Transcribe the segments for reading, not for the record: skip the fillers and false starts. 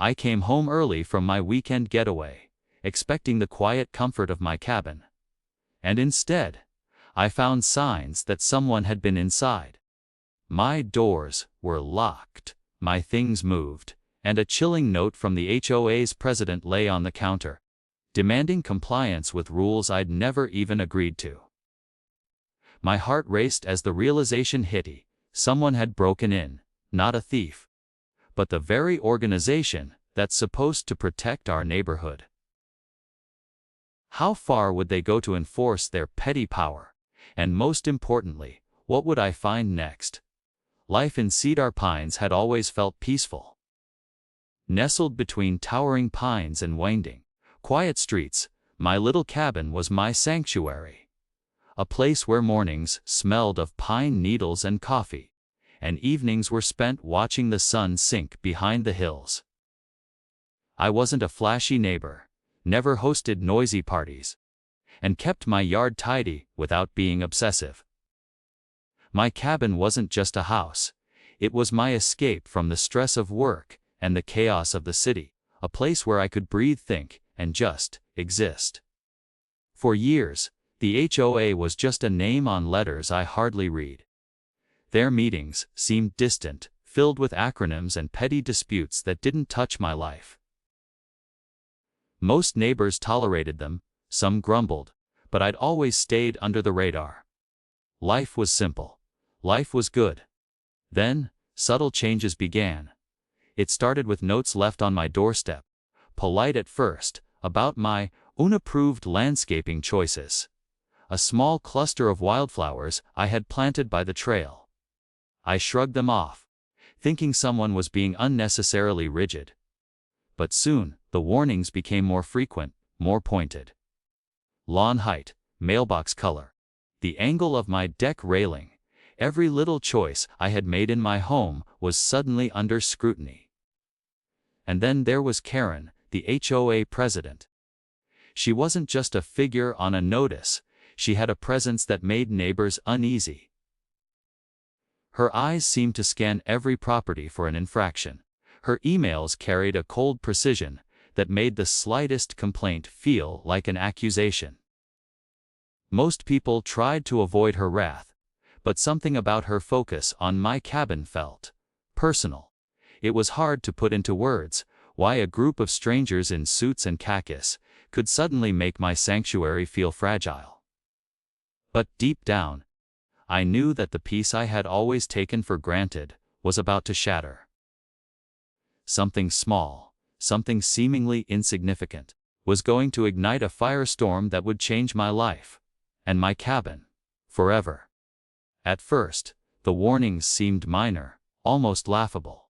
I came home early from my weekend getaway, expecting the quiet comfort of my cabin. And instead, I found signs that someone had been inside. My doors were locked, my things moved, and a chilling note from the HOA's president lay on the counter, demanding compliance with rules I'd never even agreed to. My heart raced as the realization hit me. Someone had broken in, not a thief, but the very organization that's supposed to protect our neighborhood. How far would they go to enforce their petty power? And most importantly, what would I find next? Life in Cedar Pines had always felt peaceful. Nestled between towering pines and winding, quiet streets, my little cabin was my sanctuary. A place where mornings smelled of pine needles and coffee, and evenings were spent watching the sun sink behind the hills. I wasn't a flashy neighbor, never hosted noisy parties, and kept my yard tidy without being obsessive. My cabin wasn't just a house, it was my escape from the stress of work and the chaos of the city, a place where I could breathe, think, and just exist. For years, the HOA was just a name on letters I hardly read. Their meetings seemed distant, filled with acronyms and petty disputes that didn't touch my life. Most neighbors tolerated them, some grumbled, but I'd always stayed under the radar. Life was simple. Life was good. Then, subtle changes began. It started with notes left on my doorstep, polite at first, about my unapproved landscaping choices. A small cluster of wildflowers I had planted by the trail. I shrugged them off, thinking someone was being unnecessarily rigid. But soon, the warnings became more frequent, more pointed. Lawn height, mailbox color, the angle of my deck railing, every little choice I had made in my home was suddenly under scrutiny. And then there was Karen, the HOA president. She wasn't just a figure on a notice, she had a presence that made neighbors uneasy. Her eyes seemed to scan every property for an infraction. Her emails carried a cold precision that made the slightest complaint feel like an accusation. Most people tried to avoid her wrath, but something about her focus on my cabin felt personal. It was hard to put into words why a group of strangers in suits and khakis could suddenly make my sanctuary feel fragile. But deep down, I knew that the peace I had always taken for granted was about to shatter. Something small, something seemingly insignificant, was going to ignite a firestorm that would change my life, and my cabin, forever. At first, the warnings seemed minor, almost laughable.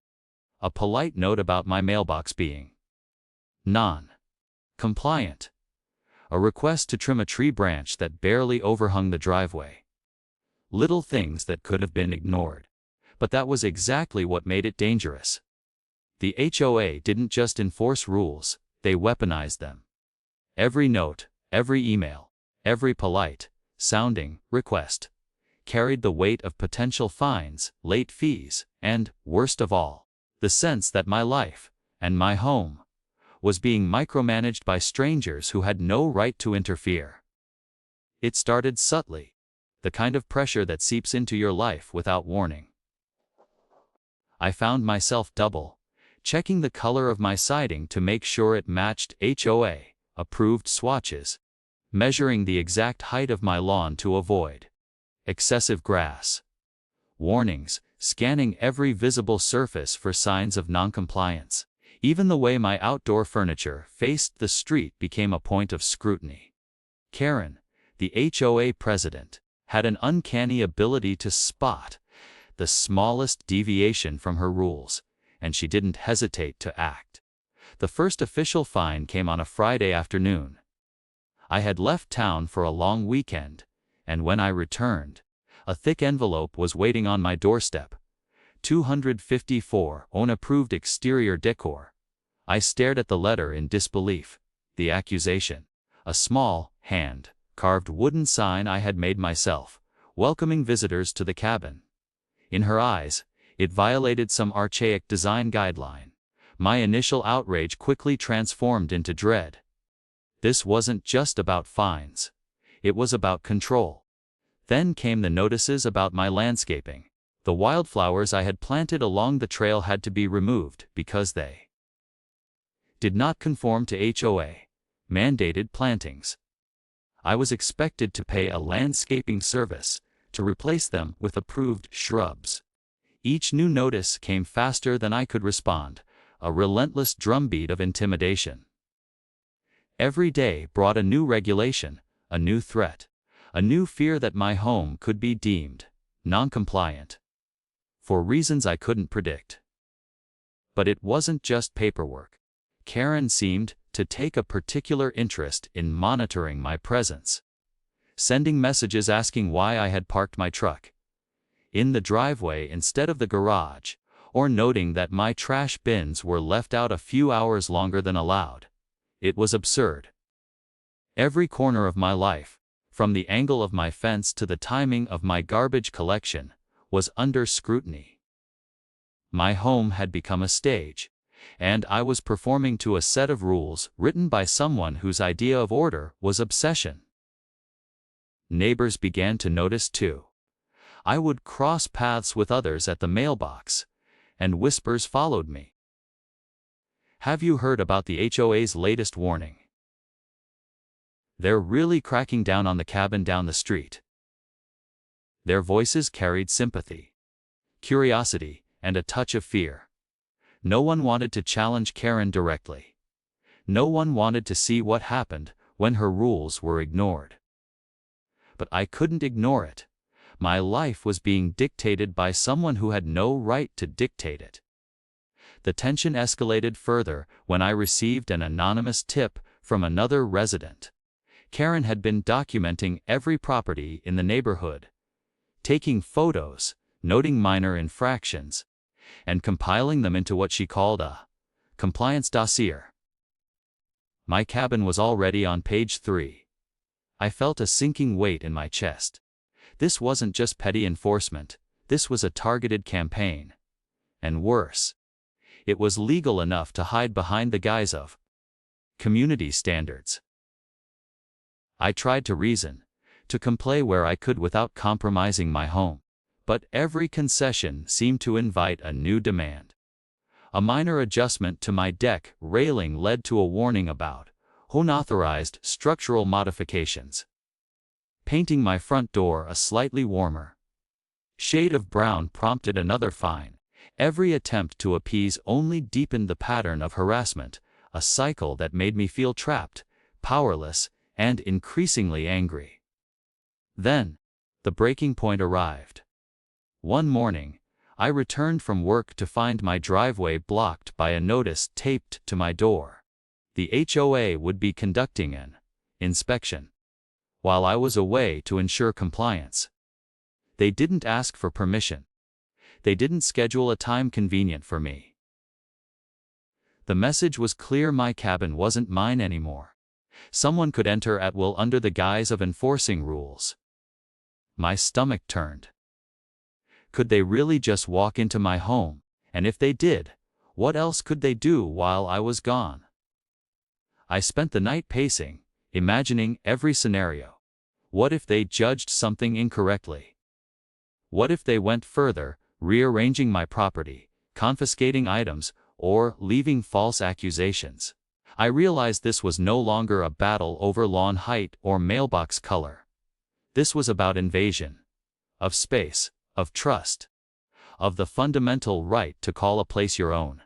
A polite note about my mailbox being non-compliant. A request to trim a tree branch that barely overhung the driveway. Little things that could have been ignored. But that was exactly what made it dangerous. The HOA didn't just enforce rules, they weaponized them. Every note, every email, every polite-sounding request carried the weight of potential fines, late fees, and, worst of all, the sense that my life, and my home, was being micromanaged by strangers who had no right to interfere. It started subtly, the kind of pressure that seeps into your life without warning. I found myself checking the color of my siding to make sure it matched HOA-approved swatches, measuring the exact height of my lawn to avoid excessive grass. Warnings, scanning every visible surface for signs of noncompliance. Even the way my outdoor furniture faced the street became a point of scrutiny. Karen, the HOA president, had an uncanny ability to spot the smallest deviation from her rules, and she didn't hesitate to act. The first official fine came on a Friday afternoon. I had left town for a long weekend, and when I returned, a thick envelope was waiting on my doorstep. $254 unapproved exterior decor. I stared at the letter in disbelief. The accusation, a small, hand-carved wooden sign I had made myself, welcoming visitors to the cabin. In her eyes, it violated some archaic design guideline. My initial outrage quickly transformed into dread. This wasn't just about fines. It was about control. Then came the notices about my landscaping. The wildflowers I had planted along the trail had to be removed because they did not conform to HOA mandated plantings. I was expected to pay a landscaping service to replace them with approved shrubs. Each new notice came faster than I could respond, a relentless drumbeat of intimidation. Every day brought a new regulation, a new threat, a new fear that my home could be deemed non-compliant for reasons I couldn't predict. But it wasn't just paperwork. Karen seemed to take a particular interest in monitoring my presence, sending messages asking why I had parked my truck in the driveway instead of the garage, or noting that my trash bins were left out a few hours longer than allowed. It was absurd. Every corner of my life, from the angle of my fence to the timing of my garbage collection, was under scrutiny. My home had become a stage, and I was performing to a set of rules written by someone whose idea of order was obsession. Neighbors began to notice too. I would cross paths with others at the mailbox, and whispers followed me. "Have you heard about the HOA's latest warning? They're really cracking down on the cabin down the street." Their voices carried sympathy, curiosity, and a touch of fear. No one wanted to challenge Karen directly. No one wanted to see what happened when her rules were ignored. But I couldn't ignore it. My life was being dictated by someone who had no right to dictate it. The tension escalated further when I received an anonymous tip from another resident. Karen had been documenting every property in the neighborhood, taking photos, noting minor infractions, and compiling them into what she called a compliance dossier. My cabin was already on page 3. I felt a sinking weight in my chest. This wasn't just petty enforcement, this was a targeted campaign. And worse, it was legal enough to hide behind the guise of community standards. I tried to reason, to comply where I could without compromising my home. But every concession seemed to invite a new demand. A minor adjustment to my deck railing led to a warning about unauthorized structural modifications. Painting my front door a slightly warmer shade of brown prompted another fine. Every attempt to appease only deepened the pattern of harassment, a cycle that made me feel trapped, powerless, and increasingly angry. Then, the breaking point arrived. One morning, I returned from work to find my driveway blocked by a notice taped to my door. The HOA would be conducting an inspection while I was away to ensure compliance. They didn't ask for permission. They didn't schedule a time convenient for me. The message was clear: my cabin wasn't mine anymore. Someone could enter at will under the guise of enforcing rules. My stomach turned. Could they really just walk into my home? And if they did, what else could they do while I was gone? I spent the night pacing, imagining every scenario. What if they judged something incorrectly? What if they went further, rearranging my property, confiscating items, or leaving false accusations? I realized this was no longer a battle over lawn height or mailbox color. This was about invasion of space, of trust, of the fundamental right to call a place your own.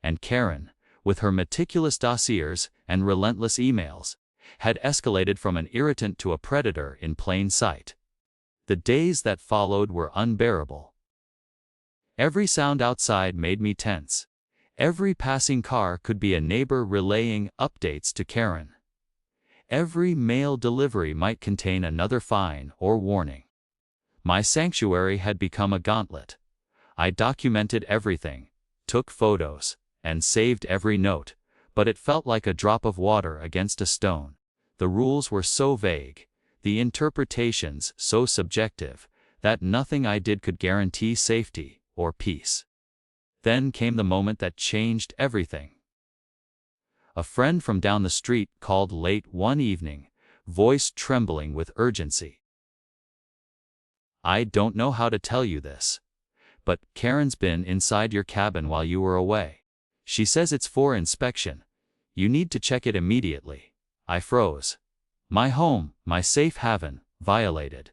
And Karen, with her meticulous dossiers and relentless emails, had escalated from an irritant to a predator in plain sight. The days that followed were unbearable. Every sound outside made me tense. Every passing car could be a neighbor relaying updates to Karen. Every mail delivery might contain another fine or warning. My sanctuary had become a gauntlet. I documented everything, took photos, and saved every note, but it felt like a drop of water against a stone. The rules were so vague, the interpretations so subjective, that nothing I did could guarantee safety or peace. Then came the moment that changed everything. A friend from down the street called late one evening, voice trembling with urgency. "I don't know how to tell you this, but Karen's been inside your cabin while you were away. She says it's for inspection. You need to check it immediately." I froze. My home, my safe haven, violated.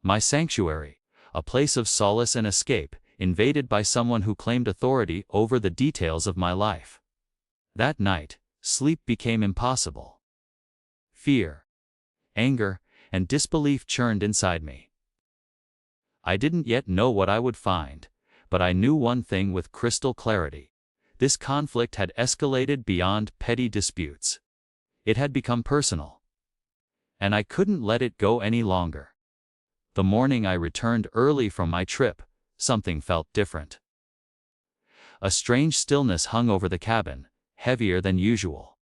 My sanctuary, a place of solace and escape, invaded by someone who claimed authority over the details of my life. That night, sleep became impossible. Fear, anger, and disbelief churned inside me. I didn't yet know what I would find, but I knew one thing with crystal clarity. This conflict had escalated beyond petty disputes. It had become personal. And I couldn't let it go any longer. The morning I returned early from my trip, something felt different. A strange stillness hung over the cabin, heavier than usual.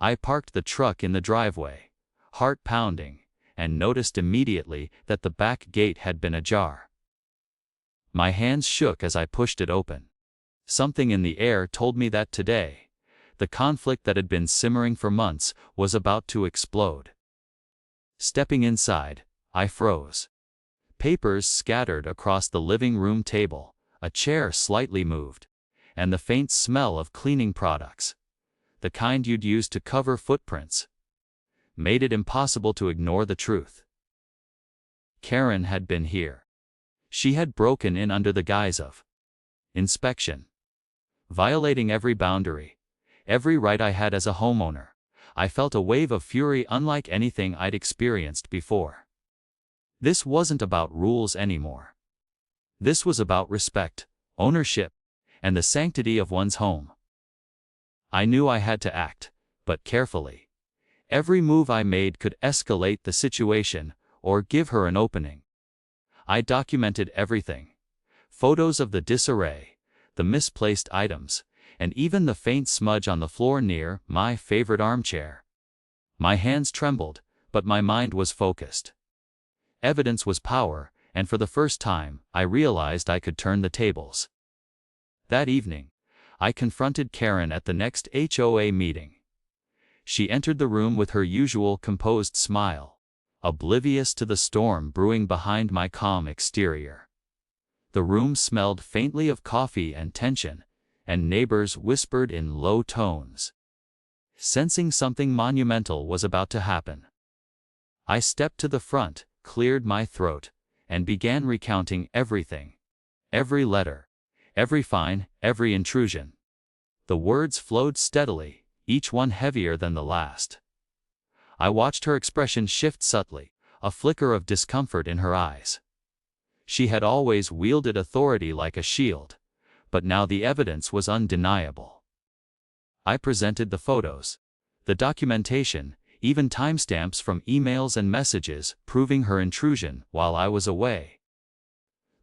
I parked the truck in the driveway, heart pounding, and noticed immediately that the back gate had been ajar. My hands shook as I pushed it open. Something in the air told me that today, the conflict that had been simmering for months was about to explode. Stepping inside, I froze. Papers scattered across the living room table, a chair slightly moved, and the faint smell of cleaning products, the kind you'd use to cover footprints, made it impossible to ignore the truth. Karen had been here. She had broken in under the guise of inspection. Violating every boundary, every right I had as a homeowner. I felt a wave of fury unlike anything I'd experienced before. This wasn't about rules anymore. This was about respect, ownership, and the sanctity of one's home. I knew I had to act, but carefully. Every move I made could escalate the situation, or give her an opening. I documented everything. Photos of the disarray, the misplaced items, and even the faint smudge on the floor near my favorite armchair. My hands trembled, but my mind was focused. Evidence was power, and for the first time, I realized I could turn the tables. That evening, I confronted Karen at the next HOA meeting. She entered the room with her usual composed smile, oblivious to the storm brewing behind my calm exterior. The room smelled faintly of coffee and tension, and neighbors whispered in low tones. Sensing something monumental was about to happen, I stepped to the front, cleared my throat, and began recounting everything. Every letter, every fine, every intrusion. The words flowed steadily, each one heavier than the last. I watched her expression shift subtly, a flicker of discomfort in her eyes. She had always wielded authority like a shield, but now the evidence was undeniable. I presented the photos, the documentation, even timestamps from emails and messages proving her intrusion while I was away.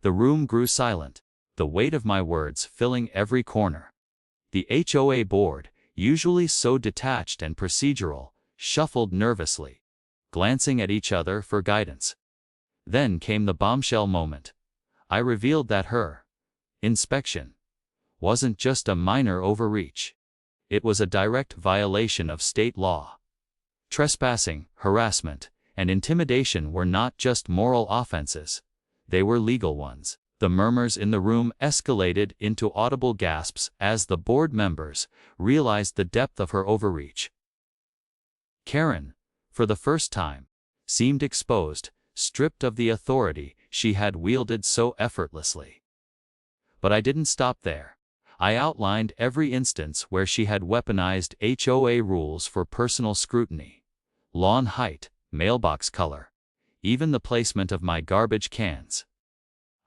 The room grew silent, the weight of my words filling every corner. The HOA board, usually so detached and procedural, shuffled nervously, glancing at each other for guidance. Then came the bombshell moment. I revealed that her inspection wasn't just a minor overreach. It was a direct violation of state law. Trespassing, harassment, and intimidation were not just moral offenses, they were legal ones. The murmurs in the room escalated into audible gasps as the board members realized the depth of her overreach. Karen, for the first time, seemed exposed, stripped of the authority she had wielded so effortlessly. But I didn't stop there. I outlined every instance where she had weaponized HOA rules for personal scrutiny. Lawn height, mailbox color, even the placement of my garbage cans.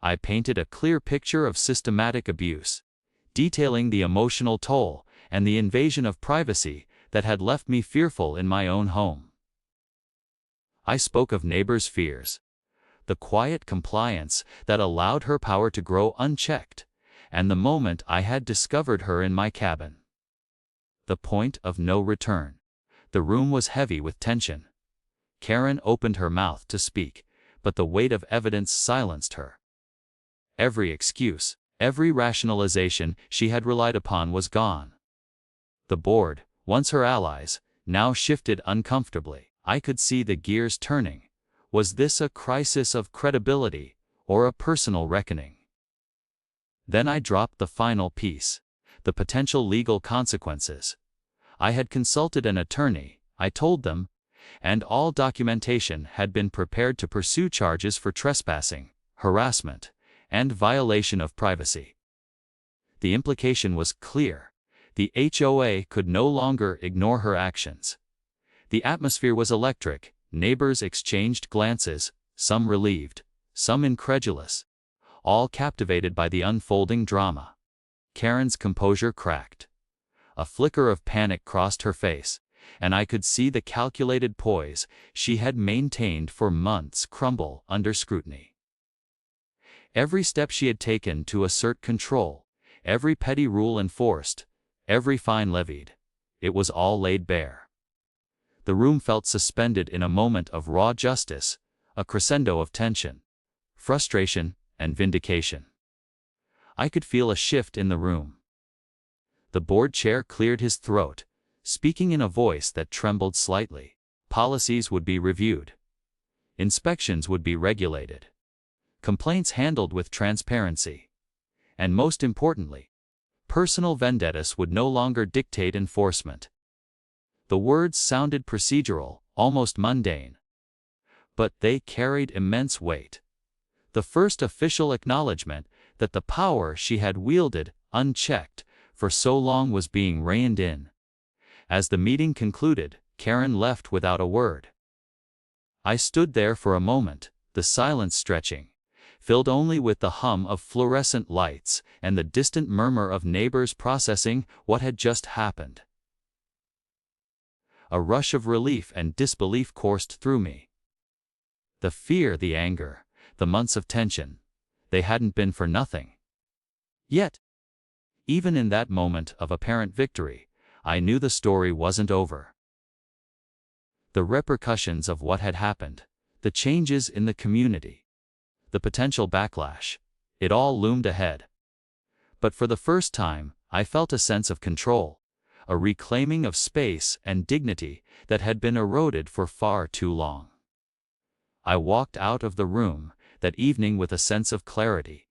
I painted a clear picture of systematic abuse, detailing the emotional toll and the invasion of privacy that had left me fearful in my own home. I spoke of neighbors' fears, the quiet compliance that allowed her power to grow unchecked, and the moment I had discovered her in my cabin. The point of no return. The room was heavy with tension. Karen opened her mouth to speak, but the weight of evidence silenced her. Every excuse, Every rationalization she had relied upon was gone. The board, once her allies, now shifted uncomfortably. I could see the gears turning. Was this a crisis of credibility, or a personal reckoning? Then I dropped the final piece: the potential legal consequences. I had consulted an attorney, I told them, and all documentation had been prepared to pursue charges for trespassing, harassment, and violation of privacy. The implication was clear. The HOA could no longer ignore her actions. The atmosphere was electric. Neighbors exchanged glances, some relieved, some incredulous, all captivated by the unfolding drama. Karen's composure cracked. A flicker of panic crossed her face, and I could see the calculated poise she had maintained for months crumble under scrutiny. Every step she had taken to assert control, every petty rule enforced, every fine levied, it was all laid bare. The room felt suspended in a moment of raw justice, a crescendo of tension, frustration, and vindication. I could feel a shift in the room. The board chair cleared his throat, speaking in a voice that trembled slightly. Policies would be reviewed. Inspections would be regulated. Complaints handled with transparency. And most importantly, personal vendettas would no longer dictate enforcement. The words sounded procedural, almost mundane. But they carried immense weight. The first official acknowledgement that the power she had wielded, unchecked, for so long was being reined in. As the meeting concluded, Karen left without a word. I stood there for a moment, the silence stretching, filled only with the hum of fluorescent lights and the distant murmur of neighbors processing what had just happened. A rush of relief and disbelief coursed through me. The fear, the anger, the months of tension, they hadn't been for nothing. Yet, even in that moment of apparent victory, I knew the story wasn't over. The repercussions of what had happened, the changes in the community, the potential backlash, it all loomed ahead. But for the first time, I felt a sense of control, a reclaiming of space and dignity that had been eroded for far too long. I walked out of the room that evening with a sense of clarity.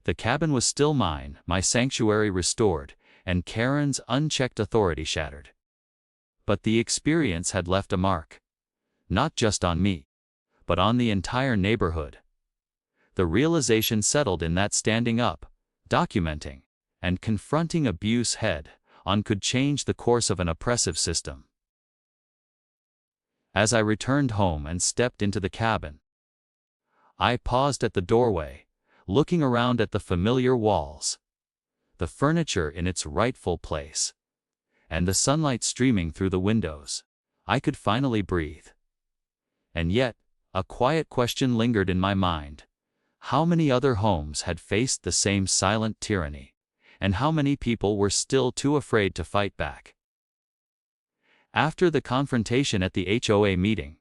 The cabin was still mine, my sanctuary restored, and Karen's unchecked authority shattered. But the experience had left a mark. Not just on me, but on the entire neighborhood. The realization settled in that standing up, documenting, and confronting abuse head-on could change the course of an oppressive system. As I returned home and stepped into the cabin, I paused at the doorway, looking around at the familiar walls, the furniture in its rightful place, and the sunlight streaming through the windows. I could finally breathe. And yet, a quiet question lingered in my mind. How many other homes had faced the same silent tyranny, and how many people were still too afraid to fight back? After the confrontation at the HOA meeting,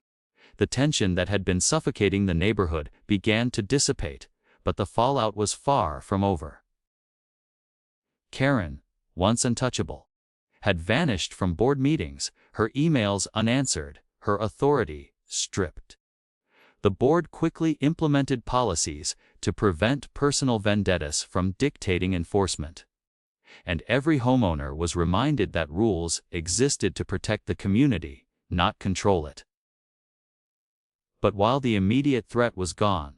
the tension that had been suffocating the neighborhood began to dissipate, but the fallout was far from over. Karen, once untouchable, had vanished from board meetings, her emails unanswered, her authority stripped. The board quickly implemented policies to prevent personal vendettas from dictating enforcement. And every homeowner was reminded that rules existed to protect the community, not control it. But while the immediate threat was gone,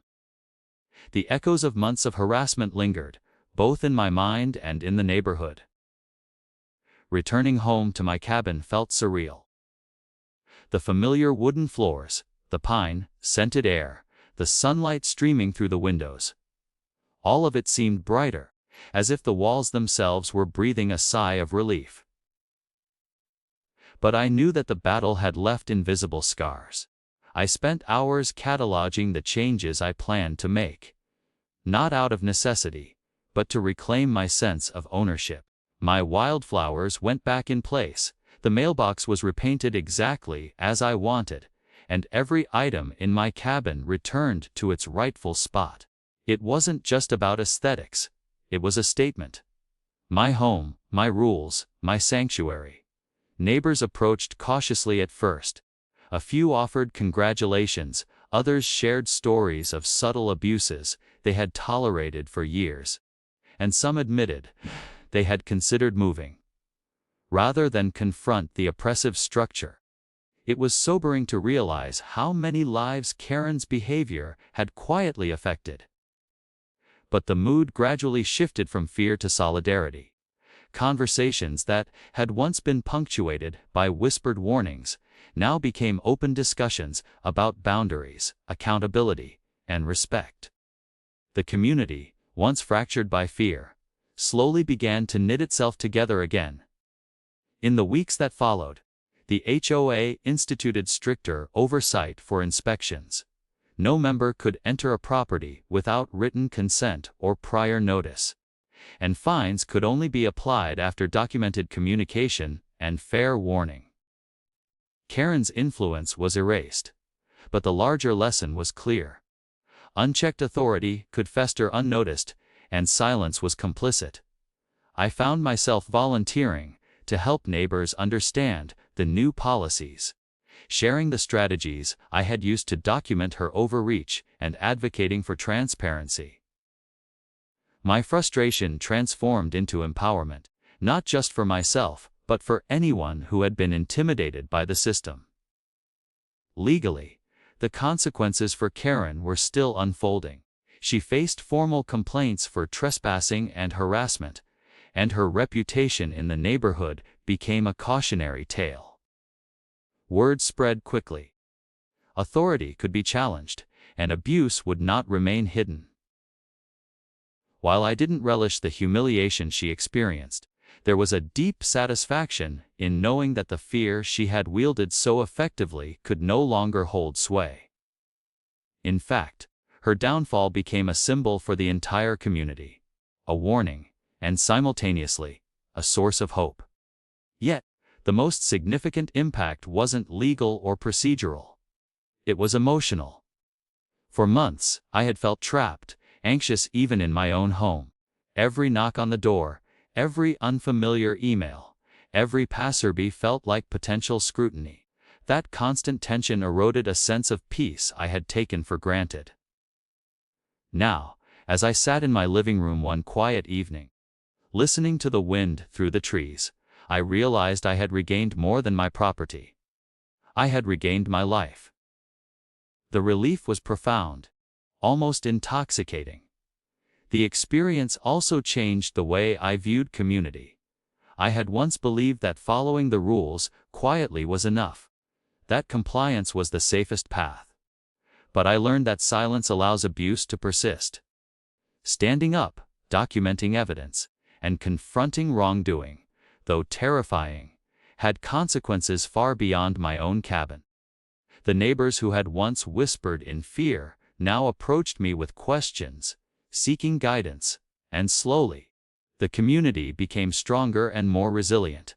the echoes of months of harassment lingered, both in my mind and in the neighborhood. Returning home to my cabin felt surreal. The familiar wooden floors, the pine-scented air, the sunlight streaming through the windows. All of it seemed brighter, as if the walls themselves were breathing a sigh of relief. But I knew that the battle had left invisible scars. I spent hours cataloging the changes I planned to make. Not out of necessity, but to reclaim my sense of ownership. My wildflowers went back in place, the mailbox was repainted exactly as I wanted, and every item in my cabin returned to its rightful spot. It wasn't just about aesthetics, It was a statement. My home, my rules, my sanctuary. Neighbors approached cautiously at first. A few offered congratulations, others shared stories of subtle abuses they had tolerated for years. And some admitted they had considered moving. Rather than confront the oppressive structure, it was sobering to realize how many lives Karen's behavior had quietly affected. But the mood gradually shifted from fear to solidarity. Conversations that had once been punctuated by whispered warnings now became open discussions about boundaries, accountability, and respect. The community, once fractured by fear, slowly began to knit itself together again. In the weeks that followed, the HOA instituted stricter oversight for inspections. No member could enter a property without written consent or prior notice, and fines could only be applied after documented communication and fair warning. Karen's influence was erased, but the larger lesson was clear. Unchecked authority could fester unnoticed, and silence was complicit. I found myself volunteering to help neighbors understand the new policies, sharing the strategies I had used to document her overreach and advocating for transparency. My frustration transformed into empowerment, not just for myself, but for anyone who had been intimidated by the system. Legally, the consequences for Karen were still unfolding. She faced formal complaints for trespassing and harassment, and her reputation in the neighborhood became a cautionary tale. Word spread quickly. Authority could be challenged, and abuse would not remain hidden. While I didn't relish the humiliation she experienced, there was a deep satisfaction in knowing that the fear she had wielded so effectively could no longer hold sway. In fact, her downfall became a symbol for the entire community, a warning, and simultaneously, a source of hope. Yet, the most significant impact wasn't legal or procedural. It was emotional. For months, I had felt trapped, anxious even in my own home. Every knock on the door, every unfamiliar email, every passerby felt like potential scrutiny. That constant tension eroded a sense of peace I had taken for granted. Now, as I sat in my living room one quiet evening, listening to the wind through the trees, I realized I had regained more than my property. I had regained my life. The relief was profound, almost intoxicating. The experience also changed the way I viewed community. I had once believed that following the rules quietly was enough, that compliance was the safest path. But I learned that silence allows abuse to persist. Standing up, documenting evidence, and confronting wrongdoing, though terrifying, had consequences far beyond my own cabin. The neighbors who had once whispered in fear now approached me with questions, seeking guidance, and slowly, the community became stronger and more resilient.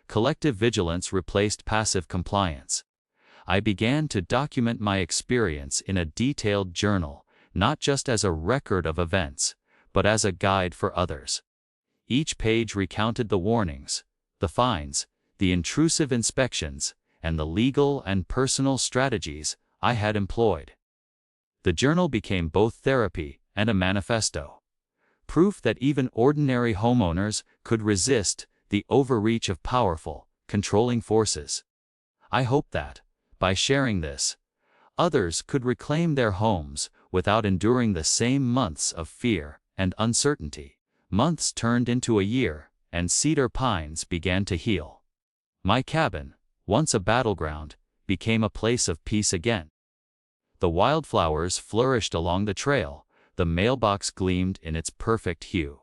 Collective vigilance replaced passive compliance. I began to document my experience in a detailed journal, not just as a record of events, but as a guide for others. Each page recounted the warnings, the fines, the intrusive inspections, and the legal and personal strategies I had employed. The journal became both therapy and a manifesto, proof that even ordinary homeowners could resist the overreach of powerful, controlling forces. I hope that, by sharing this, others could reclaim their homes without enduring the same months of fear and uncertainty. Months turned into a year, and cedar pines began to heal. My cabin, once a battleground, became a place of peace again. The wildflowers flourished along the trail, the mailbox gleamed in its perfect hue,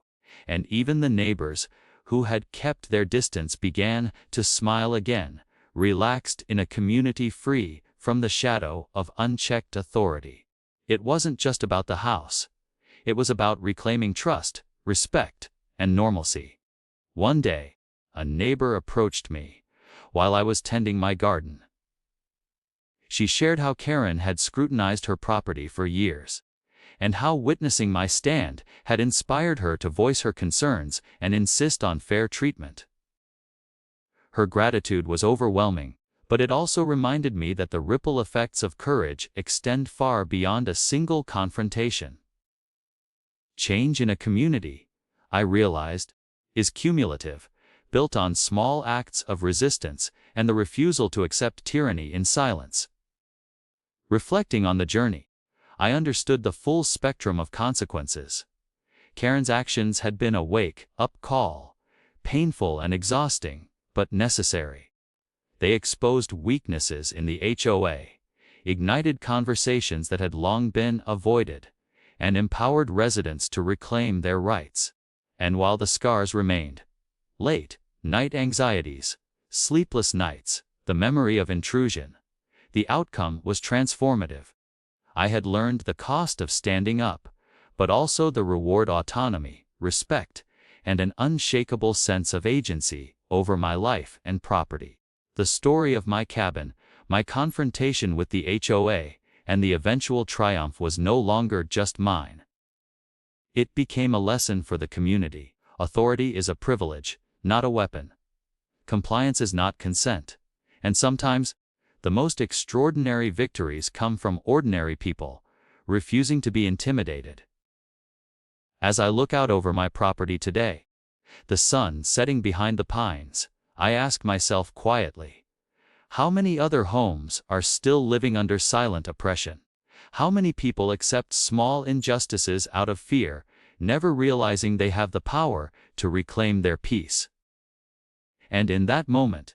and even the neighbors who had kept their distance began to smile again, relaxed in a community free from the shadow of unchecked authority. It wasn't just about the house. It was about reclaiming trust, respect, and normalcy. One day, a neighbor approached me while I was tending my garden. She shared how Karen had scrutinized her property for years, and how witnessing my stand had inspired her to voice her concerns and insist on fair treatment. Her gratitude was overwhelming, but it also reminded me that the ripple effects of courage extend far beyond a single confrontation. Change in a community, I realized, is cumulative, built on small acts of resistance and the refusal to accept tyranny in silence. Reflecting on the journey, I understood the full spectrum of consequences. Karen's actions had been a wake-up call, painful and exhausting, but necessary. They exposed weaknesses in the HOA, ignited conversations that had long been avoided, and empowered residents to reclaim their rights. And while the scars remained, late-night anxieties, sleepless nights, the memory of intrusion, the outcome was transformative. I had learned the cost of standing up, but also the reward: autonomy, respect, and an unshakable sense of agency over my life and property. The story of my cabin, my confrontation with the HOA, and the eventual triumph was no longer just mine. It became a lesson for the community. Authority is a privilege, not a weapon. Compliance is not consent. And sometimes, the most extraordinary victories come from ordinary people, refusing to be intimidated. As I look out over my property today, the sun setting behind the pines, I ask myself quietly, how many other homes are still living under silent oppression? How many people accept small injustices out of fear, never realizing they have the power to reclaim their peace? And in that moment,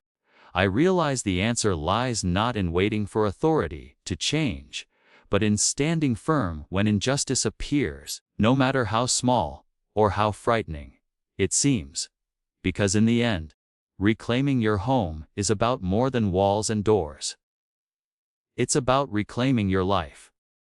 I realize the answer lies not in waiting for authority to change, but in standing firm when injustice appears, no matter how small or how frightening it seems. Because in the end, reclaiming your home is about more than walls and doors. It's about reclaiming your life.